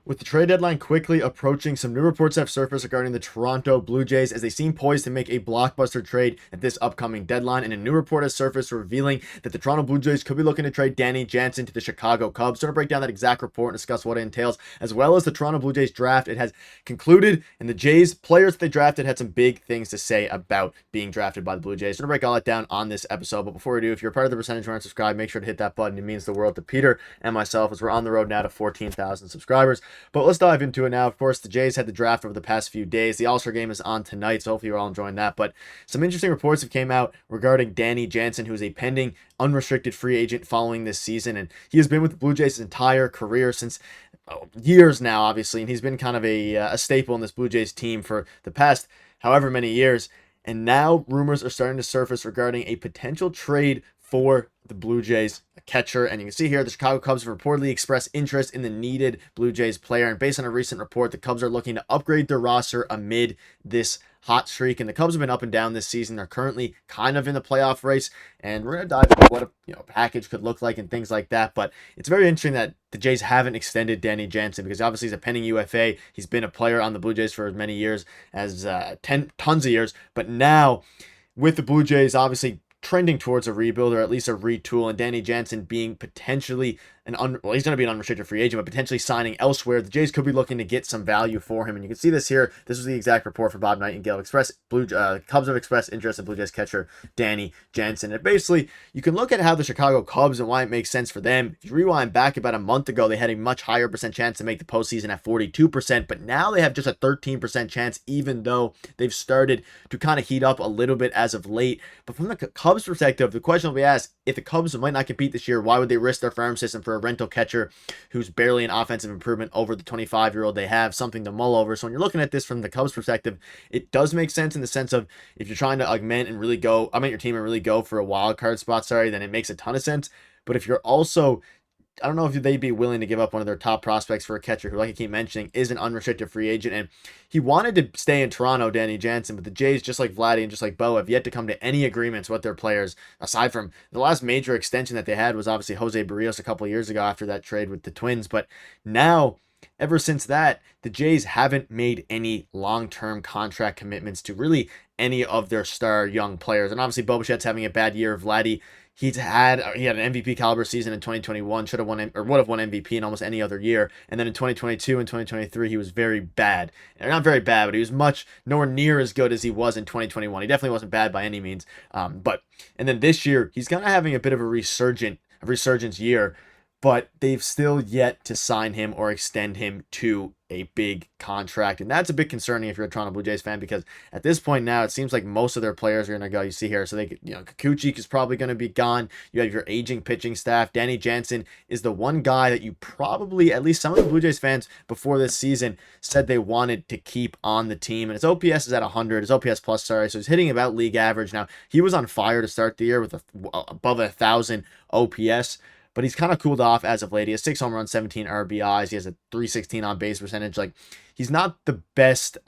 With the trade deadline quickly approaching, some new reports have surfaced regarding the Toronto Blue Jays as they seem poised to make a blockbuster trade at this upcoming deadline. And a new report has surfaced revealing that the Toronto Blue Jays could be looking to trade Danny Jansen to the Chicago Cubs. So to break down that exact report and discuss what it entails, as well as the Toronto Blue Jays draft, it has concluded, and the Jays players that they drafted had some big things to say about being drafted by the Blue Jays. So to break all that down on this episode, but before we do, if you're part of the percentage and subscribe, make sure to hit that button. It means the world to Peter and myself as we're on the road now to 14,000 subscribers. But let's dive into it now. Of course, the Jays had the draft over the past few days. The All-Star game is on tonight, so hopefully you're all enjoying that. But some interesting reports have came out regarding Danny Jansen, who is a pending unrestricted free agent following this season. And he has been with the Blue Jays his entire career since years now, obviously. And he's been kind of a staple in this Blue Jays team for the past however many years. And now rumors are starting to surface regarding a potential trade for the Blue Jays catcher. And you can see here the Chicago Cubs have reportedly expressed interest in the needed Blue Jays player. And based on a recent report, the Cubs are looking to upgrade their roster amid this hot streak. And the Cubs have been up and down this season. They're currently kind of in the playoff race. And we're going to dive into what a package could look like and things like that. But it's very interesting that the Jays haven't extended Danny Jansen because obviously he's a pending UFA. He's been a player on the Blue Jays for as many years as tons of years. But now with the Blue Jays obviously trending towards a rebuild or at least a retool, and Danny Jansen being potentially he's going to be an unrestricted free agent, but potentially signing elsewhere, the Jays could be looking to get some value for him. And you can see this here. This was the exact report for Bob Nightingale. Cubs have expressed interest in Blue Jays catcher Danny Jansen. And basically, you can look at how the Chicago Cubs and why it makes sense for them. If you rewind back about a month ago, they had a much higher percent chance to make the postseason at 42%, but now they have just a 13% chance, even though they've started to kind of heat up a little bit as of late. But from the Cubs perspective, the question will be asked, if the Cubs might not compete this year, why would they risk their farm system for a rental catcher who's barely an offensive improvement over the 25-year-old they have, something to mull over? So when you're looking at this from the Cubs perspective, it does make sense in the sense of if you're trying to augment your team and really go for a wild card spot, then it makes a ton of sense. But if you're also, I don't know if they'd be willing to give up one of their top prospects for a catcher who, like I keep mentioning, is an unrestricted free agent. And he wanted to stay in Toronto, Danny Jansen, but the Jays, just like Vladdy and just like Bo, have yet to come to any agreements with their players, aside from the last major extension that they had was obviously José Berríos a couple of years ago after that trade with the Twins. But now, ever since that, the Jays haven't made any long-term contract commitments to really any of their star young players. And obviously, Bichette's having a bad year. Vladdy, he had an MVP caliber season in 2021, should have won or would have won MVP in almost any other year. And then in 2022 and 2023, he was very bad. Or not very bad, but he was nowhere near as good as he was in 2021. He definitely wasn't bad by any means. And then this year, he's kind of having a bit of a resurgence year, but they've still yet to sign him or extend him to a big contract. And that's a bit concerning if you're a Toronto Blue Jays fan, because at this point now, it seems like most of their players are going to go. You see here, so Kikuchi is probably going to be gone. You have your aging pitching staff. Danny Jansen is the one guy that you probably, at least some of the Blue Jays fans before this season, said they wanted to keep on the team. And his OPS is at 100, his OPS plus, so he's hitting about league average. Now, he was on fire to start the year with above 1,000 OPS. But he's kind of cooled off as of late. He has 6 home runs, 17 RBIs. He has a 316 on base percentage. Like, he's not the best.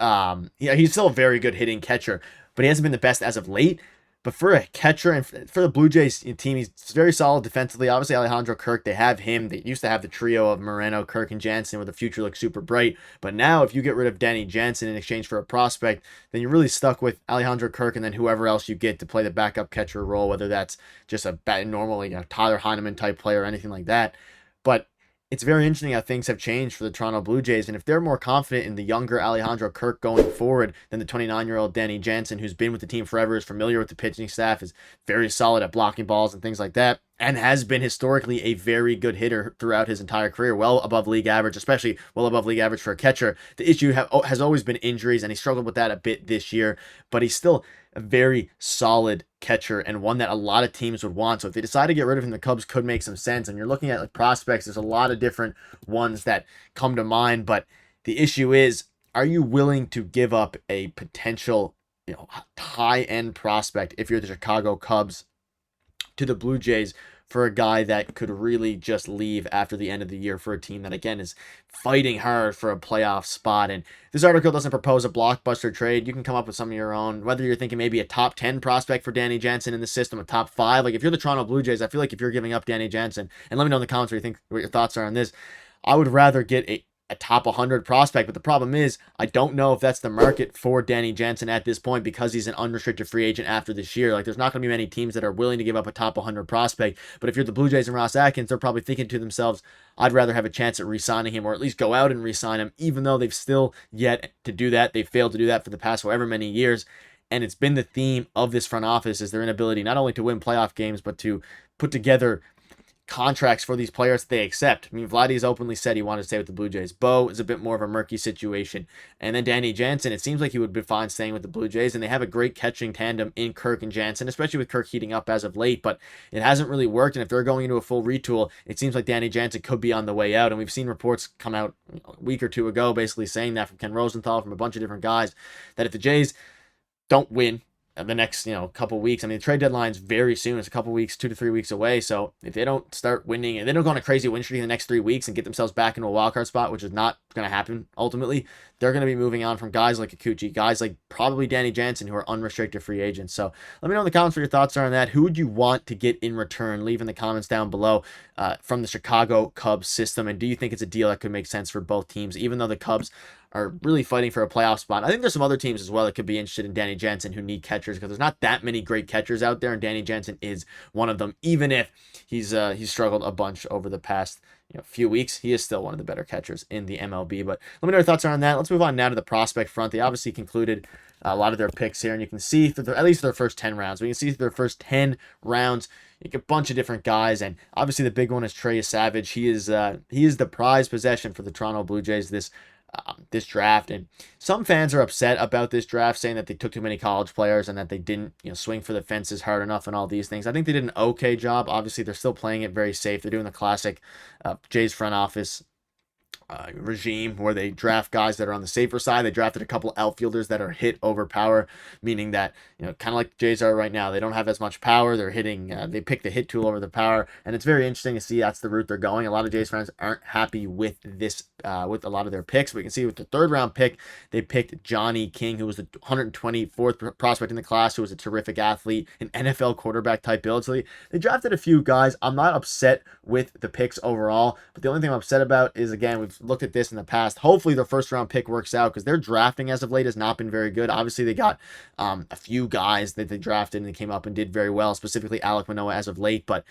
He's still a very good hitting catcher, but he hasn't been the best as of late. But for a catcher and for the Blue Jays team, he's very solid defensively. Obviously, Alejandro Kirk, they have him. They used to have the trio of Moreno, Kirk, and Jansen, where the future looks super bright. But now, if you get rid of Danny Jansen in exchange for a prospect, then you're really stuck with Alejandro Kirk and then whoever else you get to play the backup catcher role, whether that's just a normal Tyler Heineman type player or anything like that. But it's very interesting how things have changed for the Toronto Blue Jays. And if they're more confident in the younger Alejandro Kirk going forward than the 29-year-old Danny Jansen, who's been with the team forever, is familiar with the pitching staff, is very solid at blocking balls and things like that, and has been historically a very good hitter throughout his entire career, well above league average, especially well above league average for a catcher. The issue has always been injuries, and he struggled with that a bit this year, but he's still a very solid catcher and one that a lot of teams would want. So if they decide to get rid of him, the Cubs could make some sense. And you're looking at prospects, there's a lot of different ones that come to mind, but the issue is, are you willing to give up a potential high-end prospect if you're the Chicago Cubs to the Blue Jays for a guy that could really just leave after the end of the year for a team that, again, is fighting hard for a playoff spot? And this article doesn't propose a blockbuster trade. You can come up with some of your own, whether you're thinking maybe a top 10 prospect for Danny Jansen in the system, a top 5. Like, if you're the Toronto Blue Jays, I feel like if you're giving up Danny Jansen, and let me know in the comments what your thoughts are on this, I would rather get a top 100 prospect. But the problem is, I don't know if that's the market for Danny Jansen at this point because he's an unrestricted free agent after this year. Like, there's not going to be many teams that are willing to give up a top 100 prospect. But if you're the Blue Jays and Ross Atkins, they're probably thinking to themselves, I'd rather have a chance at re-signing him, or at least go out and re-sign him, even though they've still yet to do that. They've failed to do that for the past however many years. And it's been the theme of this front office is their inability not only to win playoff games, but to put together contracts for these players that they accept. I mean, Vladdy's openly said he wanted to stay with the Blue Jays. Bo is a bit more of a murky situation. And then Danny Jansen, it seems like he would be fine staying with the Blue Jays, and they have a great catching tandem in Kirk and Jansen, especially with Kirk heating up as of late, but it hasn't really worked, and if they're going into a full retool, it seems like Danny Jansen could be on the way out, and we've seen reports come out a week or two ago basically saying that from Ken Rosenthal, from a bunch of different guys, that if the Jays don't win the next, couple weeks. I mean, the trade deadline's very soon. It's a couple weeks, 2 to 3 weeks away. So if they don't start winning and they don't go on a crazy win streak in the next 3 weeks and get themselves back into a wild card spot, which is not going to happen ultimately, they're going to be moving on from guys like Kikuchi, guys like probably Danny Jansen, who are unrestricted free agents. So let me know in the comments what your thoughts are on that. Who would you want to get in return? Leave in the comments down below from the Chicago Cubs system. And do you think it's a deal that could make sense for both teams, even though the Cubs are really fighting for a playoff spot? I think there's some other teams as well that could be interested in Danny Jansen who need catchers, because there's not that many great catchers out there, and Danny Jansen is one of them. Even if he's struggled a bunch over the past few weeks, he is still one of the better catchers in the MLB. But let me know your thoughts on that. Let's move on now to the prospect front. They obviously concluded a lot of their picks here, and you can see through at least their first 10 rounds. We can see through their first 10 rounds, you get a bunch of different guys, and obviously the big one is Trey Savage. He is the prized possession for the Toronto Blue Jays this draft, and some fans are upset about this draft, saying that they took too many college players and that they didn't swing for the fences hard enough and all these things. I think they did an okay job. Obviously, they're still playing it very safe. They're doing the classic Jays front office regime where they draft guys that are on the safer side. They drafted a couple outfielders that are hit over power, meaning that kind of like the Jays are right now. They don't have as much power. They're hitting. They pick the hit tool over the power, and it's very interesting to see that's the route they're going. A lot of Jays fans aren't happy with this, with a lot of their picks. We can see with the 3rd round pick, they picked Johnny King, who was the 124th prospect in the class, who was a terrific athlete, an NFL quarterback type build. So they drafted a few guys. I'm not upset with the picks overall, but the only thing I'm upset about is, again, we've looked at this in the past. Hopefully their 1st round pick works out, because their drafting as of late has not been very good. Obviously they got a few guys that they drafted and they came up and did very well, specifically Alek Manoah as of late, but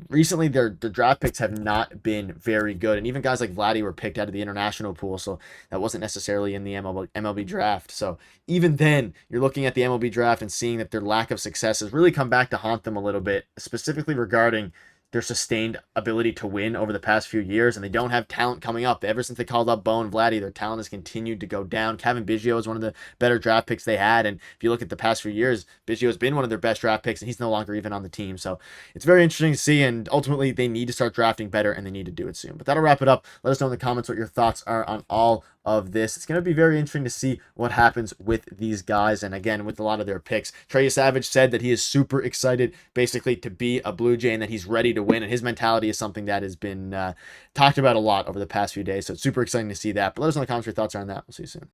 recently their draft picks have not been very good, and even guys like Vladdy were picked out of the international pool, so that wasn't necessarily in the MLB draft. So even then, you're looking at the MLB draft and seeing that their lack of success has really come back to haunt them a little bit, specifically regarding their sustained ability to win over the past few years, and they don't have talent coming up. Ever since they called up Bo and Vladdy, their talent has continued to go down. Kevin Biggio is one of the better draft picks they had, and if you look at the past few years, Biggio has been one of their best draft picks, and he's no longer even on the team. So it's very interesting to see, and ultimately they need to start drafting better, and they need to do it soon. But that'll wrap it up. Let us know in the comments what your thoughts are on all of this. It's going to be very interesting to see what happens with these guys, and again, with a lot of their picks. Trey Savage said that he is super excited basically to be a Blue Jay and that he's ready to win, and his mentality is something that has been talked about a lot over the past few days, so it's super exciting to see that. But let us know in the comments what your thoughts are on that. We'll see you soon.